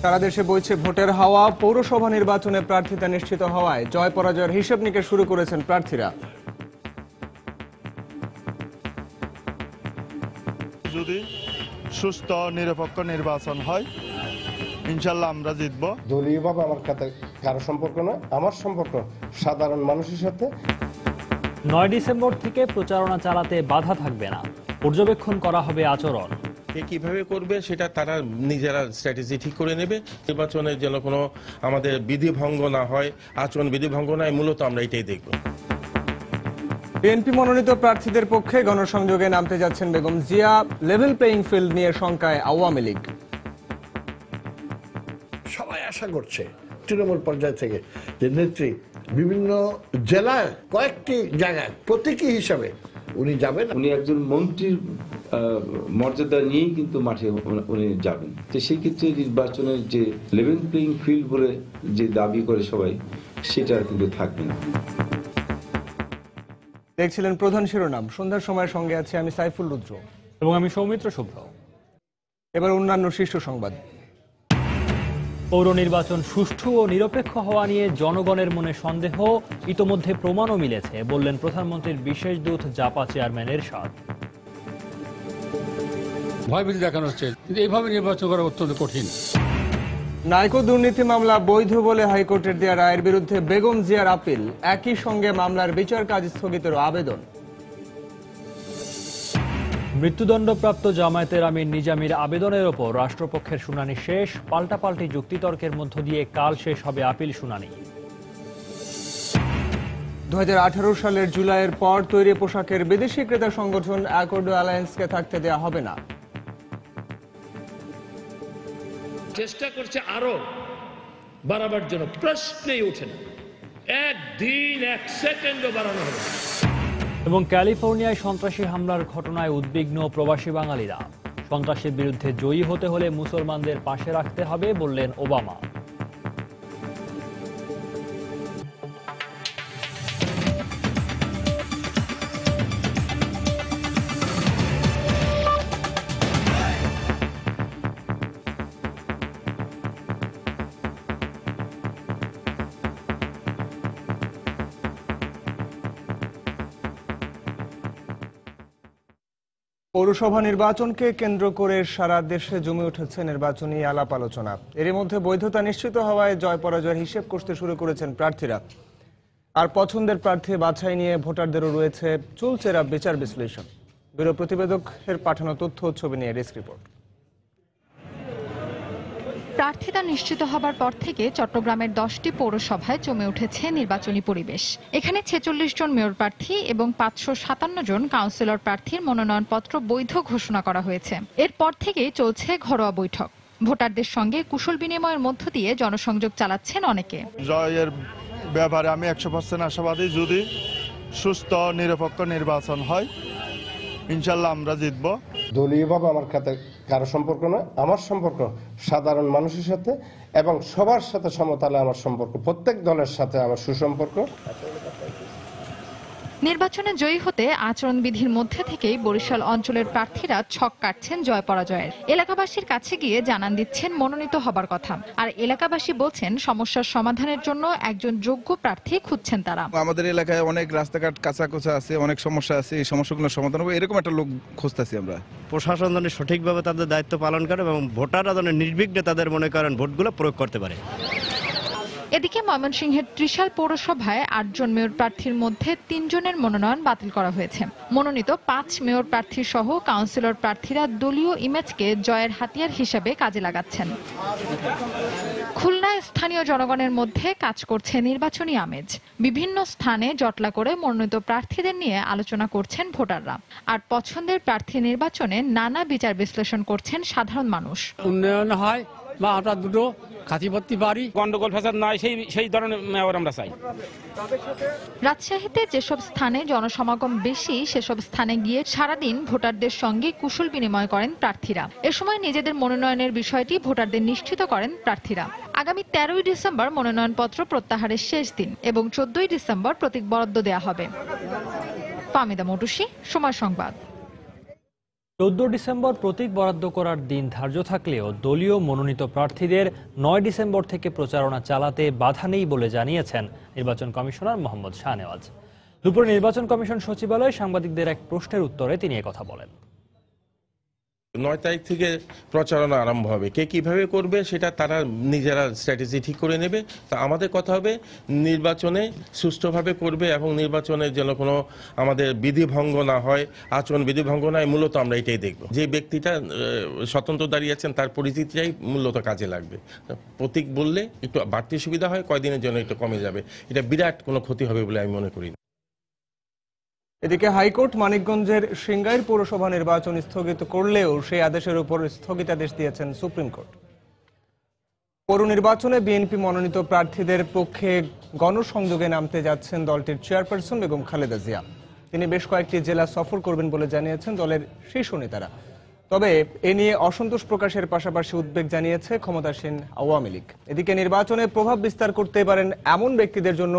সারা দেশে বইছে ভোটের হাওয়া। পৌরসভা নির্বাচনে প্রার্থিতা নিশ্চিত হওয়ায় জয় পরাজয়ের হিসেব নিকেশ শুরু করেছেন প্রার্থীরা। যদি সুস্থ নিরপেক্ষ নির্বাচন হয় ইনশাল্লাহ আমরা জিতব। দলীয়ভাবে আমার সাথে কারো সম্পর্ক নয়, আমার সম্পর্ক সাধারণ মানুষের সাথে। ৯ ডিসেম্বর থেকে প্রচারণা চালাতে বাধা থাকবে না, পর্যবেক্ষণ করা হবে আচরণ। কিভাবে করবে সেটা তারা নিজেরা স্ট্র্যাটেজি ঠিক করে নেবে। নির্বাচনে যেন কোনো আমাদের বিধি ভঙ্গ না হয়, আচরণ বিধি ভঙ্গ না হয়, মূলত আমরা এটাই দেখব। বিএনপি মনোনীত প্রার্থীদের পক্ষে গণসংযোগে নামতে যাচ্ছেন Begum Zia. Level playing field নিয়ে শঙ্কায় আওয়ামী লীগ। সবাই আশা করছে তৃণমূল পর্যায় থেকে যে নেত্রী বিভিন্ন জেলায় কয়েকটি জায়গায় প্রতীকী হিসাবে উনি যাবেন। উনি একজন মন্ত্রীর মর্যাদা নিয়েই কিন্তু মাঠে উনি যাবেন। তো সেই ক্ষেত্রে নির্বাচনের যে লেভেল প্লেইং ফিল্ড বলে যে দাবি করে সবাই, সেটা কিন্তু থাকবে না। দেখছিলেন প্রধান শিরোনাম। সন্ধ্যার সময়ের সঙ্গে আছে আমি সাইফুল রুদ্র এবং আমি সৌমিত্র শুভ্র। এবার অন্যান্য শীর্ষ সংবাদ। পৌর নির্বাচন সুষ্ঠু ও নিরপেক্ষ হওয়া নিয়ে জনগণের মনে সন্দেহ, ইতোমধ্যে প্রমাণও মিলেছে বললেন প্রধানমন্ত্রীর বিশেষ দূত জাপা চেয়ারম্যান এরশাদ। ভয়ভীতি দেখানো হচ্ছে, কিন্তু এইভাবে নির্বাচন করা অত্যন্ত কঠিন। নাইকো দুর্নীতি মামলা বৈধ বলে হাইকোর্টের দেওয়া রায়ের বিরুদ্ধে বেগম জিয়ার আপিল। একই সঙ্গে মামলার বিচার কাজ স্থগিতের আবেদন। মৃত্যুদণ্ডপ্রাপ্ত জামায়াতের আমির নিজামীর আবেদনের ওপর রাষ্ট্রপক্ষের শুনানি শেষ। পাল্টাপাল্টি যুক্তিতর্কের মধ্য দিয়ে কাল শেষ হবে আপিল শুনানি। 2018 সালের জুলাইয়ের পর তৈরি পোশাকের বিদেশি ক্রেতা সংগঠন অ্যাকর্ডো অ্যালায়েন্সকে থাকতে দেওয়া হবে না। চেষ্টা করছে আরো বাড়াবার জন্য, প্রশ্নেই ওঠে না। একদিন এক সেকেন্ডও বাড়ানো হবে। এবং ক্যালিফোর্নিয়ায় সন্ত্রাসী হামলার ঘটনায় উদ্বিগ্ন প্রবাসী বাঙালিরা। সন্ত্রাসের বিরুদ্ধে জয়ী হতে হলে মুসলমানদের পাশে রাখতে হবে বললেন ওবামা। পৌরসভা নির্বাচনকে কেন্দ্র করে সারা দেশে জমে উঠেছে নির্বাচনী আলাপ আলোচনা। এরই মধ্যে বৈধতা নিশ্চিত হওয়ায় জয় পরাজয়ের হিসেব করতে শুরু করেছেন প্রার্থীরা। আর পছন্দের প্রার্থী বাছাই নিয়ে ভোটারদেরও রয়েছে চুলচেরা বিচার বিশ্লেষণ। ব্যুরো প্রতিবেদকের পাঠানো তথ্য ও ছবি নিয়ে ডেস্ক রিপোর্ট। প্রার্থিতা নিশ্চিত হবার পর থেকে চট্টগ্রামের 10টি পৌরসভায় জমে উঠেছে নির্বাচনী পরিবেশ। এখানে 46 জন মেয়র প্রার্থী এবং 557 জন কাউন্সিলর প্রার্থীর মনোনয়নপত্র বৈধ ঘোষণা করা হয়েছে। এরপর থেকেই চলছে ঘরোয়া বৈঠক। ভোটারদের সঙ্গে কুশল বিনিময়ের মধ্য দিয়ে জনসংযোগ চালাচ্ছেন অনেকে। জয়ের ব্যাপারে আমি 100% আশাবাদী। যদি সুস্থ নিরপেক্ষ নির্বাচন হয় ইনশাল্লাহ আমরা জিতব। দলীয়ভাবে আমার সাথে কারো সম্পর্ক নয়, আমার সম্পর্ক সাধারণ মানুষের সাথে এবং সবার সাথে সমতালে আমার সম্পর্ক। প্রত্যেক দলের সাথে আমার সুসম্পর্ক। নির্বাচনে জয়ী হতে আচরণবিধির মধ্যে থেকেই বরিশাল অঞ্চলের প্রার্থীরা ছক কাটছেন জয় পরাজয়ের। এলাকাবাসীর কাছে গিয়ে জানান দিচ্ছেন মনোনীত হবার কথা। আর এলাকাবাসী বলছেন সমস্যার সমাধানের জন্য একজন যোগ্য প্রার্থী খুঁজছেন তারা। আমাদের এলাকায় অনেক রাস্তাঘাট কাঁচা আছে, অনেক সমস্যা আছে, এই সমস্যাগুলো সমাধান হবে এরকম একটা লোক খুঁজতেছি আমরা। প্রশাসন যেন সঠিকভাবে তাদের দায়িত্ব পালন করে এবং ভোটাররা যেন নির্বিঘ্নে তাদের মনে করেন ভোটগুলো প্রয়োগ করতে পারে। এদিকে ময়মনসিংহের ত্রিশাল পৌরসভায় 8 জন মেয়র প্রার্থীর মধ্যে 3 জনের মনোনয়ন বাতিল করা হয়েছে। মনোনীত 5 মেয়র প্রার্থী সহ কাউন্সিলর প্রার্থীরা দলীয় ইমেজকে জয়ের হাতিয়ার হিসেবে কাজে লাগাচ্ছেন। খুলনায় স্থানীয় জনগণের মধ্যে কাজ করছে নির্বাচনী আমেজ। বিভিন্ন স্থানে জটলা করে মনোনীত প্রার্থীদের নিয়ে আলোচনা করছেন ভোটাররা। আর পছন্দের প্রার্থী নির্বাচনে নানা বিচার বিশ্লেষণ করছেন সাধারণ মানুষ। উন্নয়ন হয় বা আমরা দুটো খাতিপত্তি পারি, গন্ডগোল ফ্যাসাদ নয়, সেই ধরনের মেয়র আমরা চাই। রাজশাহীতে যেসব স্থানে জনসমাগম বেশি সেসব স্থানে গিয়ে সারাদিন ভোটারদের সঙ্গে কুশল বিনিময় করেন প্রার্থীরা। এ সময় নিজেদের মনোনয়নের বিষয়টি ভোটারদের নিশ্চিত করেন প্রার্থীরা। আগামী 13ই ডিসেম্বর মনোনয়নপত্র প্রত্যাহারের শেষ দিন এবং 14ই ডিসেম্বর প্রতীক বরাদ্দ দেওয়া হবে। ফাহমিদা মৌটুসী, সময় সংবাদ। 14 ডিসেম্বর প্রতীক বরাদ্দ করার দিন ধার্য থাকলেও দলীয় মনোনীত প্রার্থীদের 9 ডিসেম্বর থেকে প্রচারণা চালাতে বাধা নেই বলে জানিয়েছেন নির্বাচন কমিশনার মোহাম্মদ শাহনেওয়াজ। দুপুরে নির্বাচন কমিশন সচিবালয়ে সাংবাদিকদের এক প্রশ্নের উত্তরে তিনি কথা বলেন। 9 তারিখ থেকে প্রচারণা আরম্ভ হবে, কে কিভাবে করবে সেটা তারা নিজেরা স্ট্র্যাটেজি ঠিক করে নেবে। তা আমাদের কথা হবে নির্বাচনে সুষ্ঠুভাবে করবে এবং নির্বাচনের যেন কোনো আমাদের বিধি ভঙ্গ না হয়, আচরণ বিধি ভঙ্গ নয়, মূলত আমরা এটাই দেখব। যে ব্যক্তিটা স্বতন্ত্র দাঁড়িয়ে আছেন তার পরিচিতিটাই মূলত কাজে লাগবে। প্রতীক বললে একটু বাড়তি সুবিধা হয়, কয়দিনের জন্য একটু কমে যাবে, এটা বিরাট কোনো ক্ষতি হবে বলে আমি মনে করি না। এদিকে হাইকোর্ট মানিকগঞ্জের সিংগাইর পৌরসভা নির্বাচন স্থগিত করলেও সেই আদেশের উপর স্থগিতাদেশ দিয়েছেন সুপ্রিম কোর্ট। পৌর নির্বাচনে বিএনপি মনোনীত প্রার্থীদের পক্ষে গণসংযোগে নামতে যাচ্ছেন দলটির চেয়ারপারসন বেগম খালেদা জিয়া। তিনি বেশ কয়েকটি জেলা সফর করবেন বলে জানিয়েছেন দলের শীর্ষ নেতারা। তবে এ নিয়ে অসন্তোষ প্রকাশের পাশাপাশি উদ্বেগ জানিয়েছে ক্ষমতাসীন আওয়ামী লীগ। এদিকে নির্বাচনে প্রভাব বিস্তার করতে পারেন এমন ব্যক্তিদের জন্য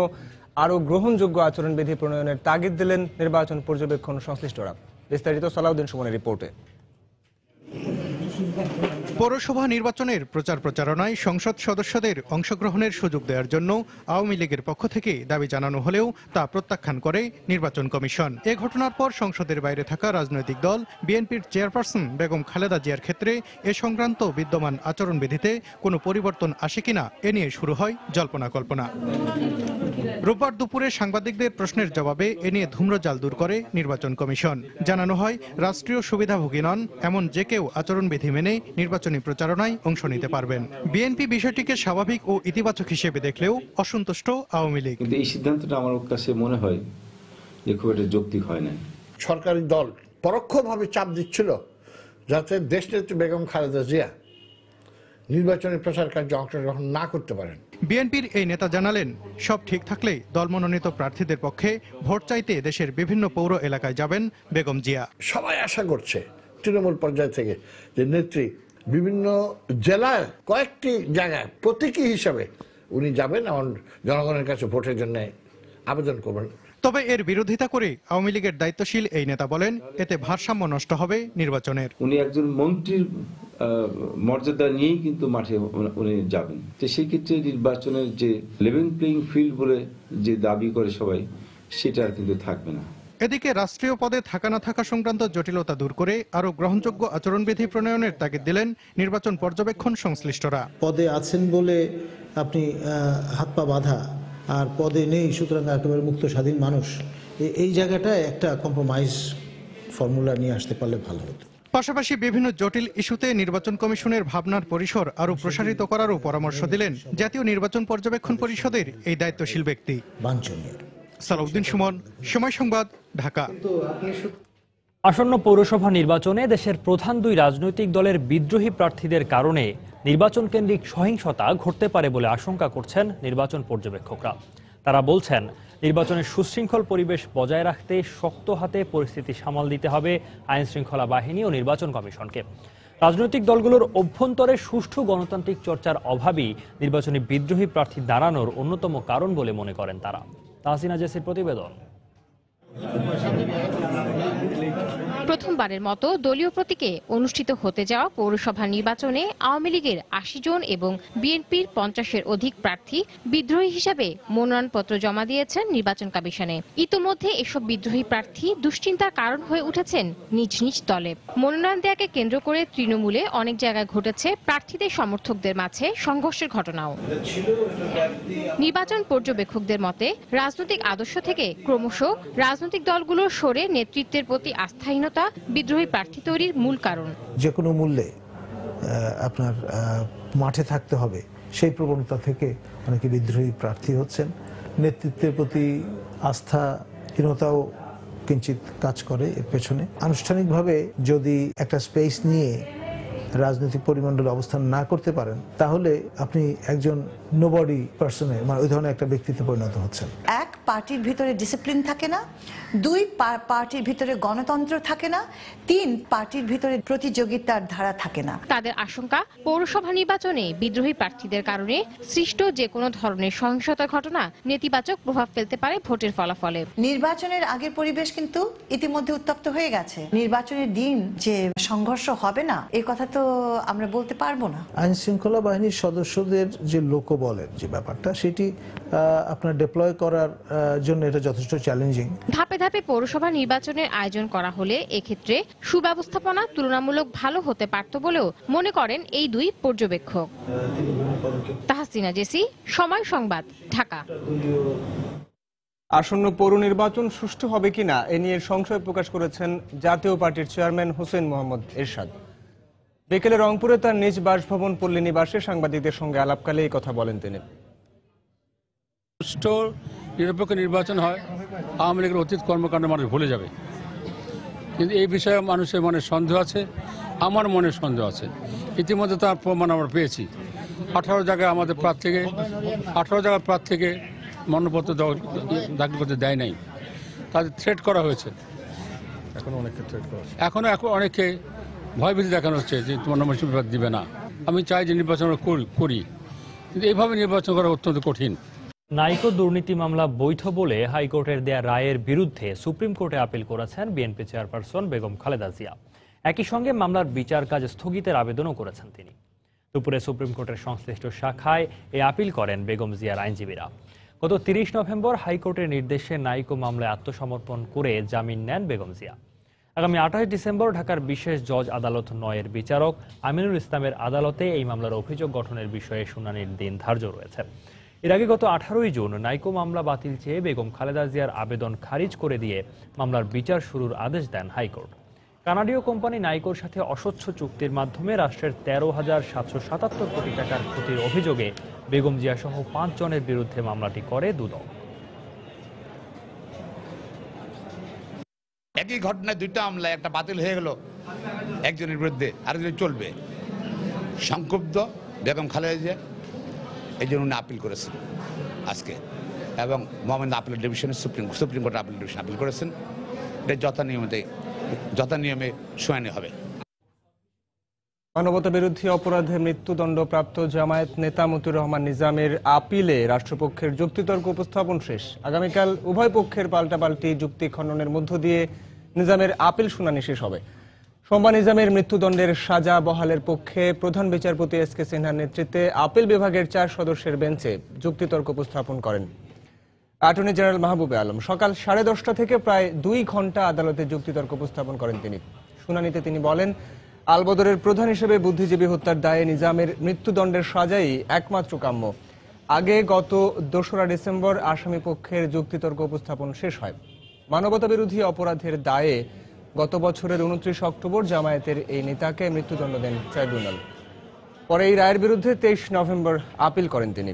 আরো গ্রহণযোগ্য আচরণবিধি প্রণয়নের তাগিদ দিলেন নির্বাচন পর্যবেক্ষণ সংশ্লিষ্টরা। বিস্তারিত সালাউদ্দিন সুমনের রিপোর্টে। পৌরসভা নির্বাচনের প্রচারণায় সংসদ সদস্যদের অংশগ্রহণের সুযোগ দেওয়ার জন্য আওয়ামী লীগের পক্ষ থেকে দাবি জানানো হলেও তা প্রত্যাখ্যান করে নির্বাচন কমিশন। এ ঘটনার পর সংসদের বাইরে থাকা রাজনৈতিক দল বিএনপির চেয়ারপারসন বেগম খালেদা জিয়ার ক্ষেত্রে এ সংক্রান্ত বিদ্যমান আচরণবিধিতে কোনো পরিবর্তন আসে কিনা এ নিয়ে শুরু হয় জল্পনা কল্পনা। রোববার দুপুরে সাংবাদিকদের প্রশ্নের জবাবে এ নিয়ে ধূম্রজাল দূর করে নির্বাচন কমিশন। জানানো হয়, রাষ্ট্রীয় সুবিধাভোগী নন এমন যে কেউ আচরণবিধি মেনে নির্বাচনী প্রচারণায় অংশ নিতে পারবেন। বিএনপি বিষয়টিকে স্বাভাবিক ও ইতিবাচক হিসেবে দেখলেও অসন্তুষ্ট আওয়ামী লীগ। কিন্তু এই সিদ্ধান্তটা আমার কাছে মনে হয় যে খুব একটা যৌক্তিক হয় না। সরকারি দল পরোক্ষভাবে চাপ দিচ্ছিল যাতে দেশনেত্রী বেগম খালেদা জিয়া নির্বাচনী প্রচার কার্যে অংশগ্রহণ না করতে পারেন। বিএনপির এই নেতা জানালেন, সব ঠিক থাকলে দল মনোনীত প্রার্থীদের পক্ষে ভোট চাইতে দেশের বিভিন্ন পৌর এলাকায় যাবেন বেগম জিয়া। সবাই আশা করছে তৃণমূল পর্যায় থেকে যে নেত্রী বিভিন্ন জেলায় কয়েকটি জায়গায় প্রতীকী হিসাবে উনি যাবেন এবং জনগণের কাছে ভোটের জন্য আবেদন করবেন। তবে এর বিরোধিতা করে আওয়ামী লীগের দায়িত্বশীল এই নেতা বলেন, এতে ভারসাম্য নষ্ট হবে নির্বাচনের। উনি একজন মন্ত্রীর মর্যাদা নিয়েই কিন্তু মাঠে উনি যাবেন। তো সেই ক্ষেত্রে নির্বাচনের যে লেভেল প্লেইং ফিল্ড বলে যে দাবি করে সবাই, সেটা আর কিন্তু থাকবে না। এদিকে রাষ্ট্রীয় পদে থাকা না থাকা সংক্রান্ত জটিলতা দূর করে আরো গ্রহণযোগ্য আচরণবিধি প্রণয়নের তাগিদ দিলেন নির্বাচন পর্যবেক্ষণ সংশ্লিষ্টরা। পদে আছেন বলে আপনি হাত পা বাঁধা, আর পদে নেই সুতরাং একেবারে মুক্ত স্বাধীন মানুষ, এই জায়গাটায় একটা কম্প্রোমাইজ ফর্মুলা নিয়ে আসতে পারলে ভালো হতো। পাশাপাশি বিভিন্ন জটিল ইস্যুতে নির্বাচন কমিশনের ভাবনার পরিসর আরো প্রসারিত করারও পরামর্শ দিলেন জাতীয় নির্বাচন পর্যবেক্ষণ পরিষদের এই দায়িত্বশীল ব্যক্তি। সালাউদ্দিন সুমন, সময় সংবাদ, ঢাকা। আসন্ন পৌরসভা নির্বাচনে দেশের প্রধান দুই রাজনৈতিক দলের বিদ্রোহী প্রার্থীদের কারণে নির্বাচন কেন্দ্রিক সহিংসতা ঘটতে পারে বলে আশঙ্কা করছেন নির্বাচন পর্যবেক্ষকরা। তারা বলছেন, নির্বাচনের সুশৃঙ্খল পরিবেশ বজায় রাখতে শক্ত হাতে পরিস্থিতি সামাল দিতে হবে আইন শৃঙ্খলা বাহিনী ও নির্বাচন কমিশনকে। রাজনৈতিক দলগুলোর অভ্যন্তরে সুষ্ঠু গণতান্ত্রিক চর্চার অভাবই নির্বাচনে বিদ্রোহী প্রার্থী দাঁড়ানোর অন্যতম কারণ বলে মনে করেন তারা। তাহসিনা জেসির প্রতিবেদন। প্রথমবারের মতো দলীয় প্রতীকে অনুষ্ঠিত হতে যাওয়া পৌরসভা নির্বাচনে আওয়ামী লীগের ৮০ জন এবং বিএনপির ৫০-এর অধিক প্রার্থী বিদ্রোহী হিসাবে মনোনয়নপত্র জমা দিয়েছেন নির্বাচন কমিশনে। ইতোমধ্যে এসব বিদ্রোহী প্রার্থী দুশ্চিন্তার কারণ হয়ে উঠেছেন নিজ নিজ দলে। মনোনয়ন দেয়াকে কেন্দ্র করে তৃণমূলে অনেক জায়গায় ঘটেছে প্রার্থীদের সমর্থকদের মাঝে সংঘর্ষের ঘটনাও। নির্বাচন পর্যবেক্ষকদের মতে, রাজনৈতিক আদর্শ থেকে ক্রমশ রাজনৈতিক দলগুলোর সরে নেতৃত্বের প্রতি আস্থাহীনতা বিদ্রোহী প্রার্থী তৈরির মূল কারণ। যে কোনো মূল্যে আপনার মাঠে থাকতে হবে, সেই প্রবণতা থেকে অনেকে বিদ্রোহী প্রার্থী হচ্ছেন। নেতৃত্বের প্রতি আস্থাহীনতাও কিঞ্চিত কাজ করে এর পেছনে। আনুষ্ঠানিকভাবে যদি একটা স্পেস নিয়ে রাজনৈতিক পরিমণ্ডলে অবস্থান না করতে পারেন, তাহলে আপনি একজন নোবডি পার্সনে, মানে ওই ধরনের একটা ব্যক্তিত্বে পরিণত হচ্ছেন। এক, পার্টির ভিতরে ডিসিপ্লিন থাকে না। 2, পার্টির ভিতরে গণতন্ত্র থাকে না। 3, পার্টির ভিতরে প্রতিযোগিতার ধারা থাকে না। তাদের আশঙ্কা, পৌরসভা নির্বাচনে বিদ্রোহী প্রার্থীদের কারণে সৃষ্ট যে কোনো ধরনের সহিংসতার ঘটনা নেতিবাচক প্রভাব ফেলতে পারে ভোটের ফলাফলে। নির্বাচনের আগের পরিবেশ কিন্তু ইতিমধ্যে উত্তপ্ত হয়ে গেছে। নির্বাচনের দিন যে সংঘর্ষ হবে না, এই কথা তো আমরা বলতে পারবো না। আইন শৃঙ্খলা বাহিনীর সদস্যদের যে লোকবলের যে ব্যাপারটা, সেটি আপনার ডিপ্লয় করার জন্য এটা যথেষ্ট চ্যালেঞ্জিং। ধাপে ধাপে পৌরসভা নির্বাচনের আয়োজন করা হলে এক্ষেত্রে সুব্যবস্থাপনা তুলনামূলক ভালো হতে পারত বলেও মনে করেন এই দুই পর্যবেক্ষক। তাহসিনা জেসি, সময় সংবাদ, ঢাকা। আসন্ন পৌর নির্বাচন সুষ্ঠু হবে কিনা এ নিয়ে সংশয় প্রকাশ করেছেন জাতীয় পার্টির চেয়ারম্যান হোসেন মোহাম্মদ এরশাদ। বিকেলে রংপুরে তার নিজ বাসভবন পল্লী নিবাসে সাংবাদিকদের সঙ্গে আলাপকালে এই কথা বলেন তিনি। সুষ্ঠু নিরপেক্ষ নির্বাচন হয়, আওয়ামী লীগের অতীত কর্মকাণ্ড মানুষ ভুলে যাবে, কিন্তু এই বিষয়ে মানুষের মনে সন্দেহ আছে, আমার মনে সন্দেহ আছে। ইতিমধ্যে তার প্রমাণ আমরা পেয়েছি। 18 জায়গায় আমাদের প্রার্থীকে 18 জায়গার প্রার্থীকে মনোনয়নপত্র দাখিল করতে দেয় নাই, তাদের থ্রেট করা হয়েছে। এখনো অনেকে ভয়ভীতি দেখানো হচ্ছে যে তোমার নমিনেশন দিবে না। আমি চাই যে নির্বাচন করি, কিন্তু এইভাবে নির্বাচন করা অত্যন্ত কঠিন। নাইকো দুর্নীতি মামলা বৈধ বলে হাইকোর্টের দেয়া রায়ের বিরুদ্ধে সুপ্রিম কোর্টে আপিল করেছেন বিএনপি চেয়ারপারসন বেগম খালেদা জিয়া। একই সঙ্গে মামলার বিচার কাজ স্থগিতের আবেদনও করেছেন তিনি। দুপুরে সুপ্রিম কোর্টের সংশ্লিষ্ট শাখায় এই আপিল করেন বেগম জিয়ার আইনজীবীরা। গত 30 নভেম্বর হাইকোর্টের নির্দেশে নাইকো মামলায় আত্মসমর্পণ করে জামিন নেন বেগম জিয়া। আগামী 28 ডিসেম্বর ঢাকার বিশেষ জজ আদালত 9-এর বিচারক আমিনুল ইসলামের আদালতে এই মামলার অভিযোগ গঠনের বিষয়ে শুনানির দিন ধার্য রয়েছে। এর আগে গত 18 জুন নাইকো মামলা বাতিল চেয়ে বেগম খালেদা জিয়ার আবেদন খারিজ করে দিয়ে মামলার বিচার শুরুর আদেশ দেন হাইকোর্ট। কানাডীয় কোম্পানি নাইকোর সাথে অস্বচ্ছ চুক্তির মাধ্যমে রাষ্ট্রের 13,777 কোটি টাকার ক্ষতির অভিযোগে বেগম জিয়া সহ 5 জনের বিরুদ্ধে মামলাটি করে দুদক। একই ঘটনায় 2টা মামলা, একটা বাতিল হয়ে গেল একজনের বিরুদ্ধে, আরেকজন চলবে। সংক্ষুব্ধ বেগম খালেদা জিয়া, এই জন্য উনি আপিল করেছেন আজকে, এবং মহামান্য আপিল ডিভিশনে supreme court appeal division appeal করেছেন। এটা যথানিয়মে শুনানি হবে। মানবতা বিরোধী অপরাধে মৃত্যুদণ্ডপ্রাপ্ত জামায়াত নেতা মতিউর রহমান নিজামের আপিলে রাষ্ট্রপক্ষের যুক্তিতর্ক উপস্থাপন শেষ। আগামীকাল উভয় পক্ষের পাল্টাপাল্টি যুক্তি খণ্ডনের মধ্য দিয়ে নিজামের আপিল শুনানি শেষ হবে। সোমবার নিজামের মৃত্যুদণ্ডের সাজা বহালের পক্ষে প্রধান বিচারপতি এস কে সিনহার নেতৃত্বে আপিল বিভাগের 4 সদস্যের বেঞ্চে যুক্তিতর্ক উপস্থাপন করেন অ্যাটর্নি জেনারেল মাহবুবে আলম। সকাল 10:30 থেকে প্রায় 2 ঘন্টা আদালতে যুক্তিতর্ক উপস্থাপন করেন তিনি। শুনানিতে তিনি বলেন, আলবদরের প্রধান হিসেবে বুদ্ধিজীবী হত্যার দায়ে নিজামের মৃত্যুদণ্ডের সাজাই একমাত্র কাম্য। আগে গত 2রা ডিসেম্বর আসামি পক্ষের যুক্তিতর্ক উপস্থাপন শেষ হয়। মানবতা বিরোধী অপরাধের দায়ে গত বছরের 29 অক্টোবর জামায়াতের এই নেতাকে মৃত্যুদণ্ড দেন ট্রাইব্যুনাল। পরে এই রায়ের বিরুদ্ধে 23 নভেম্বর আপিল করেন তিনি।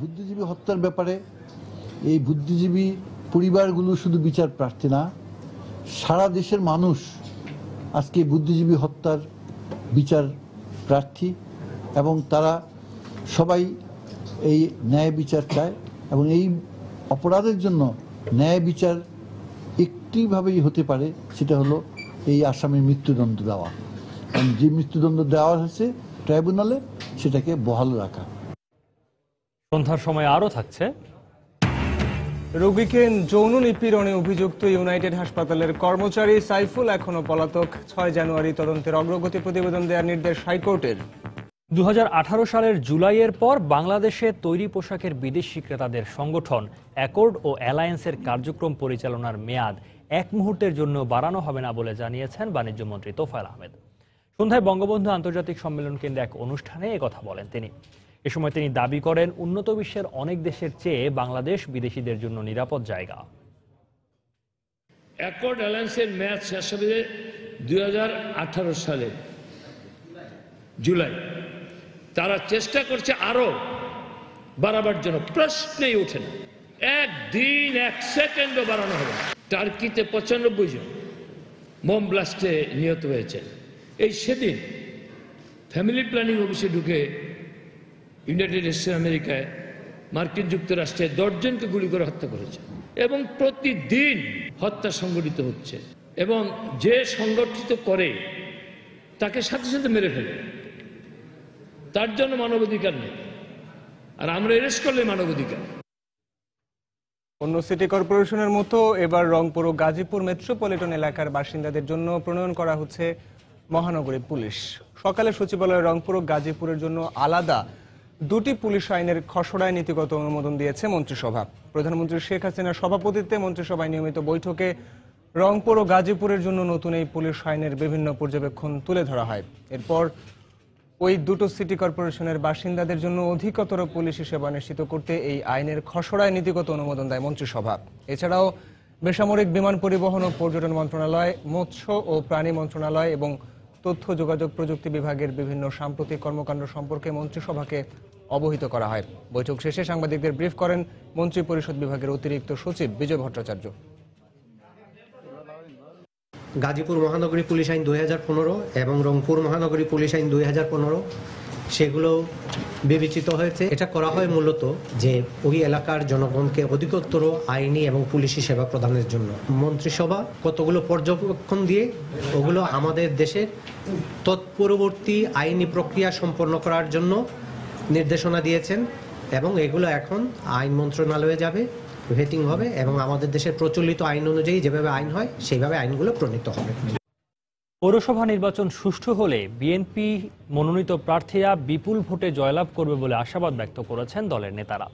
বুদ্ধিজীবী হত্যার ব্যাপারে এই বুদ্ধিজীবী পরিবারগুলো শুধু বিচার প্রার্থী না, সারা দেশের মানুষ আজকে বুদ্ধিজীবী হত্যার বিচার প্রার্থী, এবং তারা সবাই এই ন্যায় বিচার চায়। এবং এই অপরাধের জন্য ন্যায় বিচার একটিভাবেই হতে পারে, সেটা হলো এই আসামির মৃত্যুদণ্ড দেওয়া। এবং যে মৃত্যুদণ্ড দেওয়া হয়েছে ট্রাইব্যুনালে, সেটাকে বহাল রাখা। সন্ধ্যার সময় আরও থাকছে, রোগীকে যৌন নিপীড়নে অভিযুক্ত ইউনাইটেড হাসপাতালের কর্মচারী সাইফুল এখনো পলাতক। 6 জানুয়ারি তদন্তের অগ্রগতি প্রতিবেদন দেওয়ার নির্দেশ হাইকোর্টের। 2018 সালের জুলাইয়ের পর বাংলাদেশে তৈরি পোশাকের বিদেশি ক্রেতাদের সংগঠন অ্যাকর্ড ও অ্যালায়েন্সের কার্যক্রম পরিচালনার মেয়াদ 1 মুহূর্তের জন্য বাড়ানো হবে না বলে জানিয়েছেন বাণিজ্যমন্ত্রী তোফায়েল আহমেদ। সন্ধ্যায় বঙ্গবন্ধু আন্তর্জাতিক সম্মেলন কেন্দ্রে এক অনুষ্ঠানে একথা বলেন তিনি। এ সময় তিনি দাবি করেন, উন্নত বিশ্বের অনেক দেশের চেয়ে বাংলাদেশ বিদেশিদের জন্য নিরাপদ জায়গা। অ্যাকর্ড অ্যালায়েন্সের মেয়াদ শেষ হবে 2018 সালে জুলাই। তারা চেষ্টা করছে আরো বাড়াবার জন্য, প্রশ্নেই ওঠে না। 1 দিন 1 সেকেন্ডও বাড়ানো হবে। টার্কিতে 95 জন, বোম ব্লাস্টে নিহত হয়েছেন। এই সেদিন ফ্যামিলি প্ল্যানিং অফিসে ঢুকে ইউনাইটেড স্টেটস আমেরিকায় মার্কিন যুক্তরাষ্ট্রে 10 জনকে গুলি করে হত্যা করেছে এবং প্রতিদিন হত্যা সংঘটিত হচ্ছে এবং যে সংগঠিত করে তাকে সাথে সাথে মেরে ফেলে। তার জন্য মানবাধিকার নেই, আর আমরা এরেস্ট করলে মানবাধিকার। অন্য সিটি কর্পোরেশনের মতো এবার রংপুর ও গাজীপুর মেট্রোপলিটন এলাকার বাসিন্দাদের জন্য প্রণয়ন করা হচ্ছে মহানগরী পুলিশ। সকালে সচিবালয়ে রংপুর ও গাজীপুরের জন্য আলাদা 2টি পুলিশ আইনের খসড়ায় নীতিগত অনুমোদন দিয়েছে মন্ত্রিসভা। প্রধানমন্ত্রী শেখ হাসিনার সভাপতিত্বে মন্ত্রিসভায় নিয়মিত বৈঠকে রংপুর ও গাজীপুরের জন্য নতুন এই পুলিশ আইনের বিভিন্ন পর্যবেক্ষণ তুলে ধরা হয়। এরপর ওই দুটো সিটি কর্পোরেশনের বাসিন্দাদের জন্য অধিকতর পুলিশি সেবা নিশ্চিত করতে এই আইনের খসড়ায় নীতিগত অনুমোদন দেয় মন্ত্রিসভা। এছাড়াও বেসামরিক বিমান পরিবহন ও পর্যটন মন্ত্রণালয়, মৎস্য ও প্রাণী মন্ত্রণালয় এবং তথ্য যোগাযোগ প্রযুক্তি বিভাগের বিভিন্ন সাম্প্রতিক কর্মকাণ্ড সম্পর্কে মন্ত্রিসভাকে অবহিত করা হয়। বৈঠক শেষে সাংবাদিকদের ব্রিফ করেন মন্ত্রিপরিষদ বিভাগের অতিরিক্ত সচিব বিজয় ভট্টাচার্য। গাজীপুর মহানগরী পুলিশ আইন 2015 এবং রংপুর মহানগরী পুলিশ আইন 2015 সেগুলো বিবেচিত হয়েছে। এটা করা হয় মূলত যে ওই এলাকার জনগণকে অধিকতর আইনি এবং পুলিশি সেবা প্রদানের জন্য। মন্ত্রিসভা কতগুলো পর্যবেক্ষণ দিয়ে ওগুলো আমাদের দেশের তৎপরবর্তী আইনি প্রক্রিয়া সম্পন্ন করার জন্য নির্দেশনা দিয়েছেন এবং এগুলো এখন আইন মন্ত্রণালয়ে যাবে, ভেটিং হবে এবং আমাদের দেশের প্রচলিত আইন অনুযায়ী যেভাবে আইন হয় সেইভাবে আইনগুলো প্রণীত হবে। পৌরসভা নির্বাচন সুষ্ঠু হলে বিএনপি মনোনীত প্রার্থীরা বিপুল ভোটে জয়লাভ করবে বলে আশাবাদ ব্যক্ত করেছেন দলের নেতারা।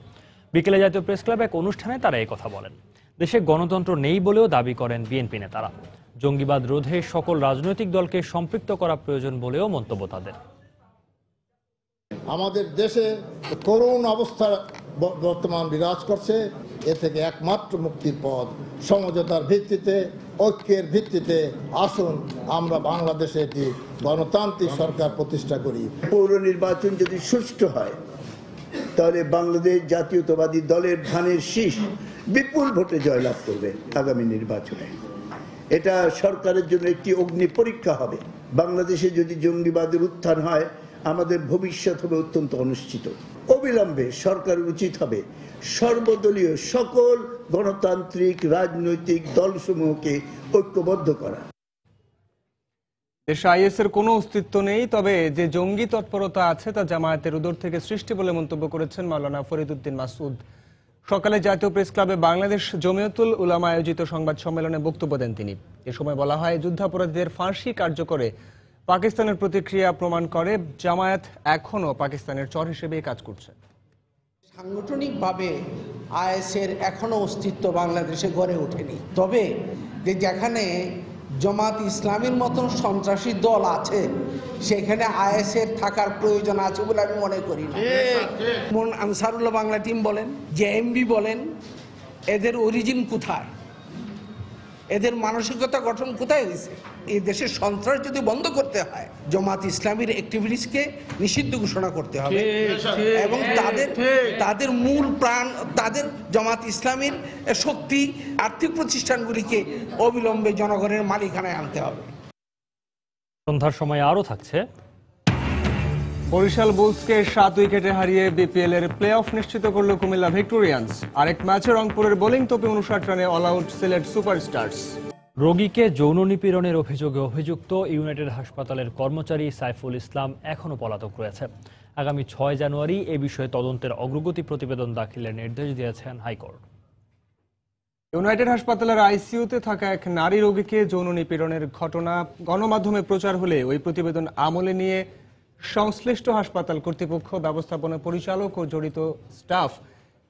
বিকেলে জাতীয় প্রেস ক্লাবে এক অনুষ্ঠানে তারা এই কথা বলেন। দেশে গণতন্ত্র নেই বলেও দাবি করেন বিএনপি নেতারা। জঙ্গিবাদ রোধে সকল রাজনৈতিক দলকে সম্পৃক্ত করা প্রয়োজন বলেও মন্তব্য তাদের। আমাদের দেশে করুণ অবস্থা বর্তমান বিরাজ করছে। এ থেকে একমাত্র মুক্তির পথ সমঝোতার ভিত্তিতে, ঐক্যের ভিত্তিতে আসুন আমরা বাংলাদেশে একটি গণতান্ত্রিক সরকার প্রতিষ্ঠা করি। পৌর নির্বাচন যদি সুষ্ঠু হয় তাহলে বাংলাদেশ জাতীয়তাবাদী দলের ধানের শীষ বিপুল ভোটে জয়লাভ করবে আগামী নির্বাচনে। এটা সরকারের জন্য একটি অগ্নি পরীক্ষা হবে। বাংলাদেশে যদি জঙ্গিবাদের উত্থান হয় আমাদের ভবিষ্যৎ হবে অত্যন্ত অনিশ্চিত। অবিলম্বে সরকারের উচিত হবে সর্বদলীয় সকল গণতান্ত্রিক রাজনৈতিক দলসমূহকে ঐক্যবদ্ধ করা। দেশে আইএসের কোনো অস্তিত্ব নেই, তবে যে জঙ্গি তৎপরতা আছে তা জামায়াতের উদর থেকে সৃষ্টি বলে মন্তব্য করেছেন মাওলানা ফরিদউদ্দিন মাসউদ। সকালে জাতীয় প্রেস ক্লাবে বাংলাদেশ জমিয়তুল উলামা আয়োজিত সংবাদ সম্মেলনে বক্তব্য দেন তিনি। এ সময় বলা হয়, যুদ্ধাপরাধীদের ফাঁসি কার্যকরে পাকিস্তানের প্রতিক্রিয়া প্রমাণ করে জামায়াত এখনও পাকিস্তানের চর হিসেবেই কাজ করছে। সাংগঠনিকভাবে আইএসের এখনো অস্তিত্ব বাংলাদেশে গড়ে ওঠেনি, তবে যেখানে জামাত ইসলামীর মতন সন্ত্রাসী দল আছে সেখানে আইএসের থাকার প্রয়োজন আছে বলে আমি মনে করি না। আনসারুল্লাহ বাংলা টিম বলেন, জেএমবি বলেন, এদের অরিজিন কোথায়, এদের মানসিকতা গঠন কোথায় হয়েছে? এই দেশের সন্ত্রাস যদি বন্ধ করতে হয় জামাত ইসলামীর অ্যাক্টিভিটিসকে নিষিদ্ধ ঘোষণা করতে হবে এবং তাদের মূল প্রাণ, তাদের জামাত ইসলামীর শক্তি, আর্থিক প্রতিষ্ঠানগুলিকে অবিলম্বে জনগণের মালিকানায় আনতে হবে। সন্ধ্যার সময় আরও থাকছে। বরিশাল বুলসকে 7 উইকেটে হারিয়ে বিপিএল এর প্লে অফ নিশ্চিত করল কুমিল্লা ভিক্টোরিয়ান্স। আরেক ম্যাচে রংপুরের বোলিং তোপে 59 রানে অল আউট সিলেট সুপারস্টার্স। রোগীকে যৌন নিপীড়নের অভিযোগে অভিযুক্ত ইউনাইটেড হাসপাতালের কর্মচারী সাইফুল ইসলাম এখনও পলাতক রয়েছে। আগামী 6 জানুয়ারি এ বিষয়ে তদন্তের অগ্রগতি প্রতিবেদন দাখিলের নির্দেশ দিয়েছেন হাইকোর্ট। ইউনাইটেড হাসপাতালের আইসিইউতে থাকা এক নারী রোগীকে যৌন নিপীড়নের ঘটনা গণমাধ্যমে প্রচার হলে ওই প্রতিবেদন আমলে নিয়ে সংশ্লিষ্ট হাসপাতাল কর্তৃপক্ষ, ব্যবস্থাপনা পরিচালক ও জড়িত স্টাফ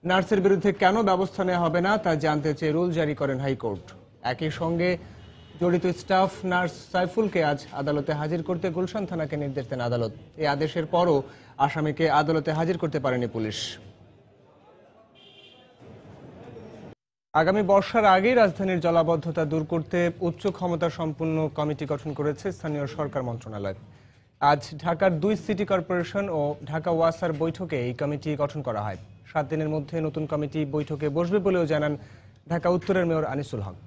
নার্সের বিরুদ্ধে কেন ব্যবস্থা নেওয়া হবে না তা জানতে চেয়ে রুল জারি করেন হাইকোর্ট। একই সঙ্গে জড়িত স্টাফ নার্স সাইফুলকে আজ আদালতে হাজির করতে গুলশান থানাকে নির্দেশ দেন আদালত। এই আদেশের পরও আসামিকে আদালতে হাজির করতে পারেনি পুলিশ। আগামী বর্ষার আগেই রাজধানীর জলাবদ্ধতা দূর করতে উচ্চ ক্ষমতা সম্পন্ন কমিটি গঠন করেছে স্থানীয় সরকার মন্ত্রণালয়। আজ ঢাকার 2 সিটি কর্পোরেশন ও ঢাকা ওয়াসার বৈঠকে এই কমিটি গঠন করা হয়। 7 দিনের মধ্যে নতুন কমিটি বৈঠকে বসবে বলেও জানান ঢাকা উত্তরের মেয়র আনিসুল হক।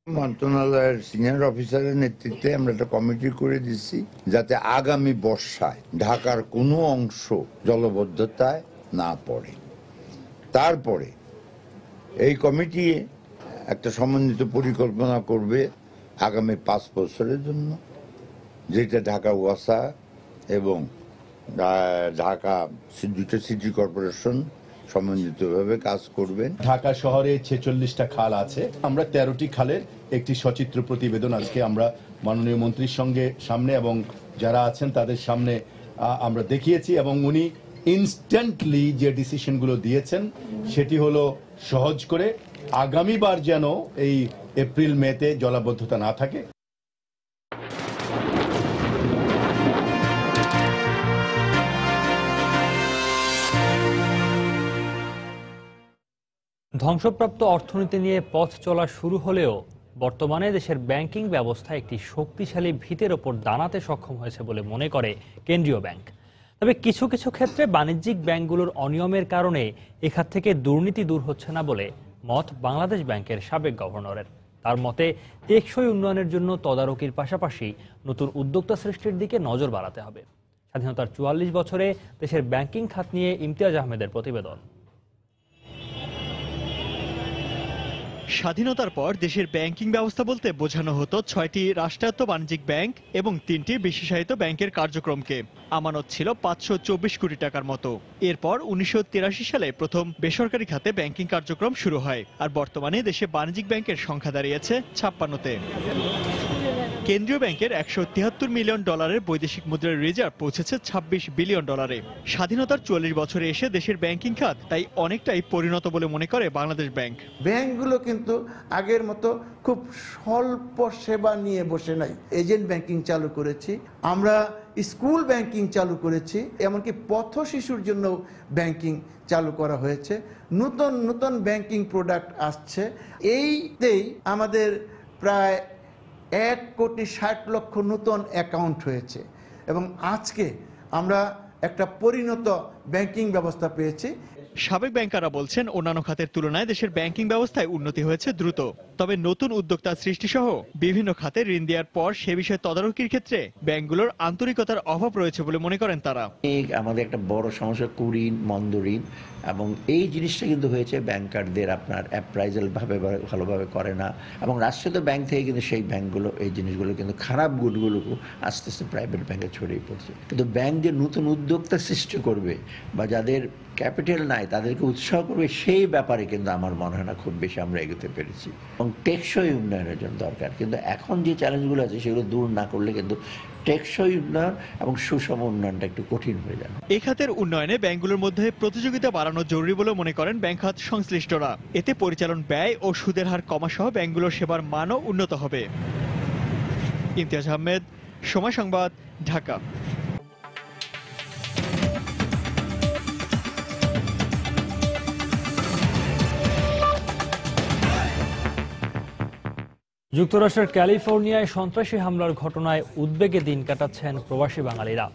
মন্ত্রণালয়ের সিনিয়র অফিসারের নেতৃত্বে আমরা একটা কমিটি করে দিচ্ছি যাতে আগামী বর্ষায় ঢাকার কোনো অংশ জলবদ্ধতায় না পড়ে। তারপরে এই কমিটি একটা সমন্বিত পরিকল্পনা করবে আগামী 5 বছরের জন্য, যেটা ঢাকা ওয়াসা এবং ঢাকা দুটো সিটি কর্পোরেশন সমন্বিতভাবে কাজ করবেন। ঢাকা শহরে 46টা খাল আছে। আমরা 13টি খালের একটি সচিত্র প্রতিবেদন আজকে আমরা মাননীয় মন্ত্রীর সামনে এবং যারা আছেন তাদের সামনে আমরা দেখিয়েছি, এবং উনি ইনস্ট্যান্টলি যে ডিসিশনগুলো দিয়েছেন সেটি হলো সহজ করে আগামীবার যেন এই এপ্রিল মেতে জলাবদ্ধতা না থাকে। ধ্বংসপ্রাপ্ত অর্থনীতি নিয়ে পথ চলা শুরু হলেও বর্তমানে দেশের ব্যাংকিং ব্যবস্থা একটি শক্তিশালী ভিতের ওপর দাঁড়াতে সক্ষম হয়েছে বলে মনে করে কেন্দ্রীয় ব্যাংক। তবে কিছু কিছু ক্ষেত্রে বাণিজ্যিক ব্যাংকগুলোর অনিয়মের কারণে এখান থেকে দুর্নীতি দূর হচ্ছে না বলে মত বাংলাদেশ ব্যাংকের সাবেক গভর্নরের। তার মতে টেকসই উন্নয়নের জন্য তদারকির পাশাপাশি নতুন উদ্যোক্তা সৃষ্টির দিকে নজর বাড়াতে হবে। স্বাধীনতার ৪৪ বছরে দেশের ব্যাংকিং খাত নিয়ে ইমতিয়াজ আহমেদের প্রতিবেদন। স্বাধীনতার পর দেশের ব্যাংকিং ব্যবস্থা বলতে বোঝানো হতো ৬টি রাষ্ট্রায়ত্ত বাণিজ্যিক ব্যাংক এবং ৩টি বিশেষায়িত ব্যাংকের কার্যক্রমকে। আমানত ছিল ৫২৪ কোটি টাকার মতো। এরপর ১৯৮৩ সালে প্রথম বেসরকারি খাতে ব্যাংকিং কার্যক্রম শুরু হয়, আর বর্তমানে দেশে বাণিজ্যিক ব্যাংকের সংখ্যা দাঁড়িয়েছে ৫৬তে। কেন্দ্রীয় ব্যাংকের $১৭৩ মিলিয়ন বৈদেশিক মুদ্রার রিজার্ভ পৌঁছেছে $২৬ বিলিয়ন। স্বাধীনতার ৪৪ বছরে এসে দেশের ব্যাংকিং খাত তাই অনেকটাই পরিণত বলে মনে করে বাংলাদেশ ব্যাংক। ব্যাংকগুলো কিন্তু আগের মতো খুব স্বল্প সেবা নিয়ে বসে নাই। এজেন্ট ব্যাংকিং চালু করেছি আমরা, স্কুল ব্যাংকিং চালু করেছি, এমনকি পথ শিশুর জন্য ব্যাংকিং চালু করা হয়েছে। নতুন নতুন ব্যাংকিং প্রোডাক্ট আসছে। এইতেই আমাদের প্রায় ১,৬০,০০,০০০ নতুন অ্যাকাউন্ট হয়েছে এবং আজকে আমরা একটা পরিণত ব্যাংকিং ব্যবস্থা পেয়েছি। সাবেক ব্যাংকাররা বলছেন অন্যান্য খাতের তুলনায় দেশের ব্যাংকিং ব্যবস্থায় উন্নতি হয়েছে দ্রুত। তবে নতুন উদ্যোক্তা সৃষ্টি সহ বিভিন্ন খাতে ঋণ দেওয়ার পর সে বিষয়ে তদারকির ক্ষেত্রে ব্যাংকগুলোর আন্তরিকতার অভাব রয়েছে বলে মনে করেন তারা। আমাদের একটা বড় সমস্যা কুঋণ, মন্দ ঋণ, এবং এই জিনিসটা কিন্তু হয়েছে ব্যাংকারদের আপনার অ্যাপ্রাইজাল ভালোভাবে করে না, এবং রাষ্ট্রায়ত্ত ব্যাংক থেকে কিন্তু সেই ব্যাংকগুলো এই জিনিসগুলো কিন্তু খারাপ গুণগুলো আস্তে আস্তে প্রাইভেট ব্যাংকে ছড়িয়ে পড়ছে। কিন্তু ব্যাংক যে নতুন উদ্যোক্তা সৃষ্টি করবে বা যাদের ক্যাপিটাল নাই তাদেরকে উৎসাহ করবে, সেই ব্যাপারে কিন্তু আমার মনে হয় না খুব বেশি আমরা এগোতে পেরেছি, এবং টেকসই উন্নয়নের জন্য দরকার। কিন্তু এখন যে চ্যালেঞ্জগুলো আছে সেগুলো দূর না করলে কিন্তু টেকসই উন্নয়ন এবং সুষম উন্নয়নটা একটু কঠিন হয়ে যাবে। এই খাতের উন্নয়নে ব্যাংকগুলোর মধ্যে প্রতিযোগিতা বাড়ানো জরুরি বলে মনে করেন ব্যাংক খাত সংশ্লিষ্টরা। এতে পরিচালন ব্যয় ও সুদের হার কমা সহ ব্যাংকগুলোর সেবার মানও উন্নত হবে। ইমতিয়াজ আহমেদ, সময় সংবাদ, ঢাকা। যুক্তরাষ্ট্রের ক্যালিফোর্নিয়ায় সন্ত্রাসী হামলার ঘটনায় উদ্বেগে দিন কাটাচ্ছেন প্রবাসী বাঙালিরা।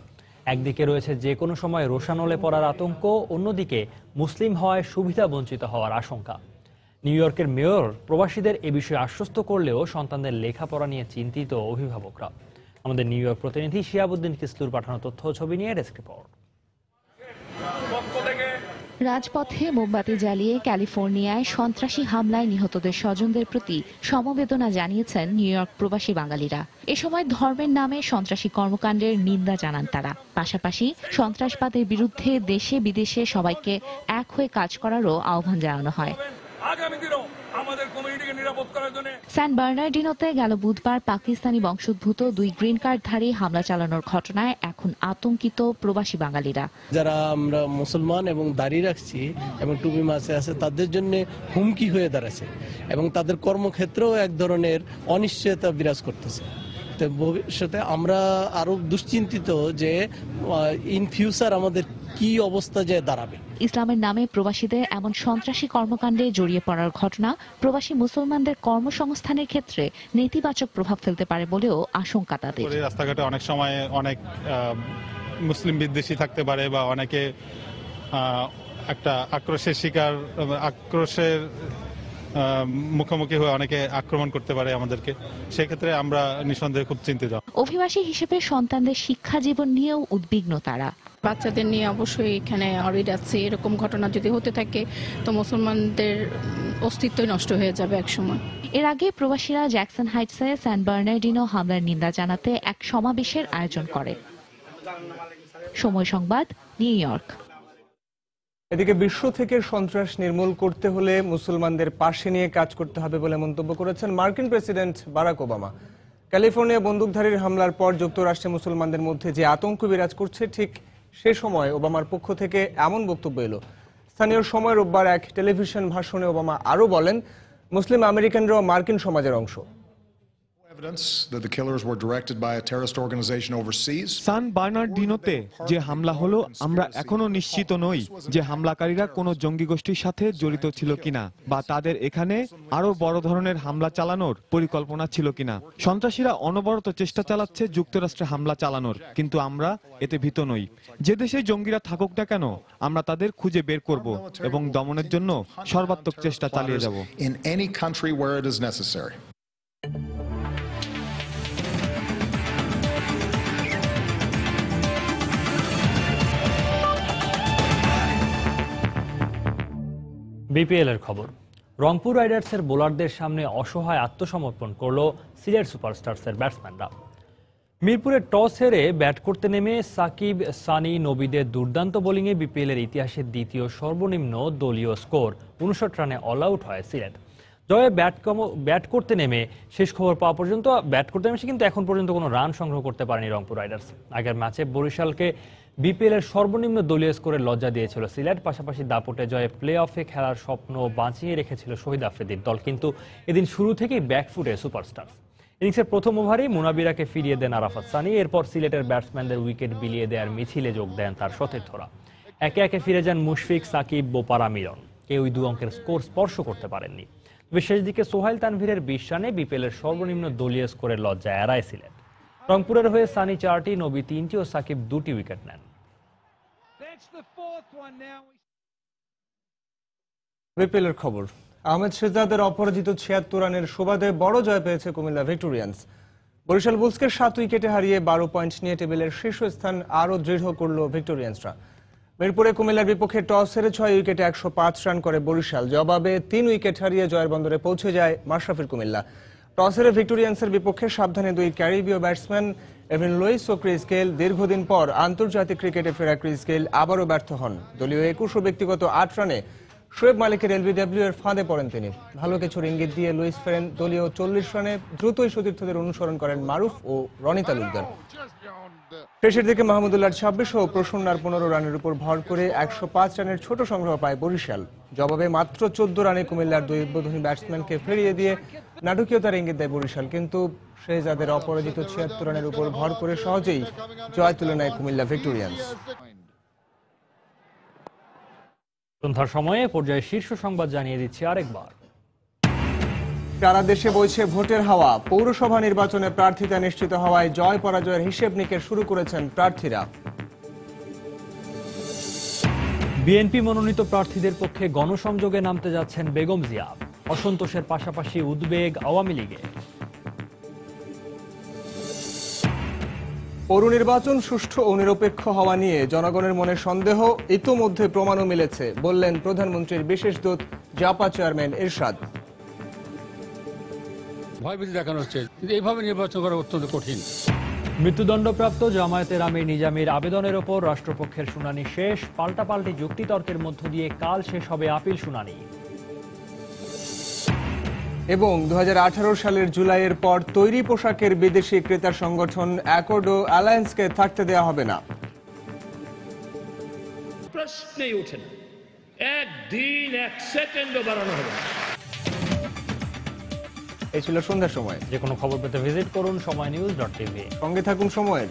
একদিকে রয়েছে যে কোনো সময় রোষানলে পড়ার আতঙ্ক, অন্যদিকে মুসলিম হওয়ায় সুবিধা বঞ্চিত হওয়ার আশঙ্কা। নিউ ইয়র্কের মেয়র প্রবাসীদের এ বিষয়ে আশ্বস্ত করলেও সন্তানদের লেখাপড়া নিয়ে চিন্তিত অভিভাবকরা। আমাদের নিউ ইয়র্ক প্রতিনিধি শিয়াবুদ্দিন কিসলুর পাঠানো তথ্য ছবি নিয়ে ডেস্ক রিপোর্ট। রাজপথে মোমবাতি জ্বালিয়ে ক্যালিফোর্নিয়ায় সন্ত্রাসী হামলায় নিহতদের স্বজনদের প্রতি সমবেদনা জানিয়েছেন নিউ ইয়র্ক প্রবাসী বাঙালিরা। এ সময় ধর্মের নামে সন্ত্রাসী কর্মকাণ্ডের নিন্দা জানান তারা। পাশাপাশি সন্ত্রাসবাদের বিরুদ্ধে দেশে বিদেশে সবাইকে এক হয়ে কাজ করারও আহ্বান জানানো হয়। স্যান বার্নার্ডিনোতে গেল বুধবার পাকিস্তানি বংশোদ্ভূত 2 গ্রিন কার্ডধারী হামলা চালানোর ঘটনায় এখন আতঙ্কিত প্রবাসী বাঙালিরা। যারা আমরা মুসলমান এবং দাঁড়িয়ে রাখছি এবং টুপি মাছে আছে তাদের জন্য হুমকি হয়ে দাঁড়াচ্ছে, এবং তাদের কর্মক্ষেত্রেও এক ধরনের অনিশ্চয়তা বিরাজ করতেছে। ভবিষ্যতে আমরা আরো দুশ্চিন্তিত যে ইন ফিউচার আমাদের কি অবস্থা যে দাঁড়াবে। ইসলামের নামে প্রবাসীদের এমন সন্ত্রাসী কর্মকাণ্ডে জড়িয়ে পড়ার ঘটনা প্রবাসী মুসলমানদের কর্মসংস্থানের ক্ষেত্রে নেতিবাচক প্রভাব ফেলতে পারে বলেও আশঙ্কা তাদের। রাস্তাঘাটে অনেক সময় অনেক মুসলিম বিদ্বেষী থাকতে পারে, বা অনেকে একটা আক্রোশের মুখোমুখি হয়ে অনেকে আক্রমণ করতে পারে আমাদেরকে, সেক্ষেত্রে আমরা নিঃসন্দেহে খুব চিন্তিত। অভিবাসী হিসেবে সন্তানদের শিক্ষা জীবন নিয়েও উদ্বিগ্ন তারা। বাচ্চাদের নিয়ে অবশ্যই এখানে অরিড আছে, এরকম ঘটনা যদি হতে থাকে তো মুসলমানদের অস্তিত্বই নষ্ট হয়ে যাবে একসময়। এর আগে প্রবাসীরা জ্যাকসন হাইটসে স্যান বার্নার্ডিনো হামলার নিন্দা জানাতে এক সমাবেশের আয়োজন করে। সময় সংবাদ, নিউ ইয়র্ক। এদিকে বিশ্ব থেকে সন্ত্রাস নির্মূল করতে হলে মুসলমানদের পাশে নিয়ে কাজ করতে হবে বলে মন্তব্য করেছেন মার্কিন প্রেসিডেন্ট বারাক ওবামা। ক্যালিফোর্নিয়া বন্দুকধারীর হামলার পর যুক্তরাষ্ট্রে মুসলমানদের মধ্যে যে আতঙ্ক বিরাজ করছে, ঠিক সে সময় ওবামার পক্ষ থেকে এমন বক্তব্য এলো। স্থানীয় সময় রোববার এক টেলিভিশন ভাষণে ওবামা আরও বলেন, মুসলিম আমেরিকানরাও মার্কিন সমাজের অংশ। সান বার্নার্ডিনোতে যে হামলা হলো, আমরা এখনো নিশ্চিত নই যে হামলাকারীরা কোনো জঙ্গি গোষ্ঠীর সাথে জড়িত ছিল কিনা বা তাদের এখানে আরো বড় ধরনের হামলা চালানোর পরিকল্পনা ছিল কিনা। সন্ত্রাসীরা অনবরত চেষ্টা চালাচ্ছে যুক্তরাষ্ট্রে হামলা চালানোর, কিন্তু আমরা এতে ভীত নই। যে দেশে জঙ্গিরা থাকুক না কেন, আমরা তাদের খুঁজে বের করব এবং দমনের জন্য সর্বাত্মক চেষ্টা চালিয়ে যাব। বিপিএল এর খবর। রংপুর রাইডার্সের বোলারদের সামনে অসহায় আত্মসমর্পণ করল সিলেট সুপারস্টারসের ব্যাটসম্যানরা। মিরপুরে টস হেরে ব্যাট করতে নেমে সাকিব, সানি, নবীদের দুর্দান্ত বোলিংয়ে বিপিএল এর ইতিহাসে দ্বিতীয় সর্বনিম্ন দলীয় স্কোর 59 রানে অল আউট হয় সিলেট। জয়ে ব্যাট করতে নেমে শেষ খবর পাওয়া পর্যন্ত ব্যাট করতে নেমেছে, কিন্তু এখন পর্যন্ত কোনো রান সংগ্রহ করতে পারেনি রংপুর রাইডার্স। আগের ম্যাচে বরিশালকে বিপিএল এর সর্বনিম্ন দলীয় স্কোরে লজ্জা দিয়েছিল সিলেট। পাশাপাশি দাপটে জয়ে প্লে অফে খেলার স্বপ্ন বাঁচিয়ে রেখেছিল শহীদ আফ্রিদির দল, কিন্তু এদিন শুরু থেকেই ব্যাকফুটে সুপারস্টারস। ইনিংসের প্রথম ওভারেই মুনাবিরাকে ফিরিয়ে দেন আরাফাত সানি। এরপর সিলেটের ব্যাটসম্যানদের উইকেট বিলিয়ে দেওয়ার মিছিলে যোগ দেন তার সতীর্থরা। একে একে ফিরে যান মুশফিক, সাকিব, বোপারা, মিলন। কেউই 2 অঙ্কের স্কোর স্পর্শ করতে পারেননি। তবে শেষ দিকে সোহাইল তানভীরের 20 রানে বিপিএল এর সর্বনিম্ন দলীয় স্কোরের লজ্জা এড়ায় সিলেট। রংপুরের হয়ে সানি 4টি, নবী 3টি ও সাকিব 2টি উইকেট নেন। বিপিএল এর খবর। আহমেদ শেহজাদের অপরাজিত 76 রানের সুবাদে বড় জয় পেয়েছে কুমিল্লা ভিক্টোরিয়ান্স। বরিশাল বুলসকে 7 উইকেটে হারিয়ে 12 পয়েন্ট নিয়ে টেবিলের শীর্ষ স্থান আরও দৃঢ় করল ভিক্টোরিয়ান্সরা। মিরপুরে কুমিল্লার বিপক্ষে টস হেরে 6 উইকেটে 105 রান করে বরিশাল। জবাবে 3 উইকেট হারিয়ে জয়ের বন্দরে পৌঁছে যায় মাশরাফির কুমিল্লা। টস হেরে ভিক্টোরিয়ান্সের বিপক্ষে সাবধানে 2 ক্যারিবীয় ব্যাটসম্যান এভিন লুইস ও ক্রিস গেইল। দীর্ঘদিন পর আন্তর্জাতিক ক্রিকেটে ফেরা ক্রিস গেইল আবারও ব্যর্থ হন। দলীয় 21 ও ব্যক্তিগত 8 রানে শোয়েব মালিকের এলবিডব্লিউ এর ফাঁদে পড়েন তিনি। ভালো কিছুর ইঙ্গিত দিয়ে লুইস ফেরেন দলীয় 40 রানে। দ্রুতই সতীর্থদের অনুসরণ করেন মারুফ ও রনি তালুকদার। শেষের দিকে মাহমুদুল্লাহর 26 ও প্রসন্নার 15 রানের উপর ভর করে 105 রানের ছোট সংগ্রহ পায় বরিশাল। জবাবে মাত্র 14 রানে কুমিল্লার 2 উদ্বোধনী ব্যাটসম্যানকে ফিরিয়ে দিয়ে নাটকীয়তার ইঙ্গিত দেয় বরিশাল, কিন্তু শেহজাদের অপরাজিত 76 রানের উপর ভর করে সহজেই জয় তুলে নেয় কুমিল্লা ভিক্টোরিয়ান্স। সন্ধ্যার সময়ে পর্যায়ে শীর্ষ সংবাদ জানিয়ে দিচ্ছি আরেকবার। সারা দেশে বইছে ভোটের হাওয়া। পৌরসভা নির্বাচনে প্রার্থিতা নিশ্চিত হওয়ায় জয় পরাজয়ের হিসেব নিকেশ শুরু করেছেন প্রার্থীরা। বিএনপি মনোনীত প্রার্থীদের পক্ষে গণসংযোগে নামতে যাচ্ছেন বেগম জিয়া। অসন্তোষের পাশাপাশি উদ্বেগ আওয়ামী লীগে। পৌর নির্বাচন সুষ্ঠু ও নিরপেক্ষ হওয়া নিয়ে জনগণের মনে সন্দেহ ইতোমধ্যে প্রমাণও মিলেছে, বললেন প্রধানমন্ত্রীর বিশেষ দূত জাপা চেয়ারম্যান এরশাদ। ভয়ভীতি দেখানো হচ্ছে, কিন্তু এইভাবে নির্বাচন করা অত্যন্ত কঠিন। মৃত্যুদণ্ডপ্রাপ্ত জামায়াতের আমির নিজামীর আবেদনের ওপর রাষ্ট্রপক্ষের শুনানি শেষ। পাল্টাপাল্টি যুক্তিতর্কের মধ্য দিয়ে কাল শেষ হবে আপিল শুনানি। এবং 2018 সালের জুলাইয়ের পর তৈরি পোশাকের বিদেশি ক্রেতা সংগঠন অ্যাকর্ড ও অ্যালায়েন্সকে থাকতে দেওয়া হবে না। প্রশ্নই ওঠে না, একদিন 1 সেকেন্ডও বাড়ানো হবে না। এই ছিল সন্ধ্যার সময়। যে কোনো খবর পেতে ভিজিট করুন সময়নিউজ.tv। সঙ্গে থাকুন সময়ের।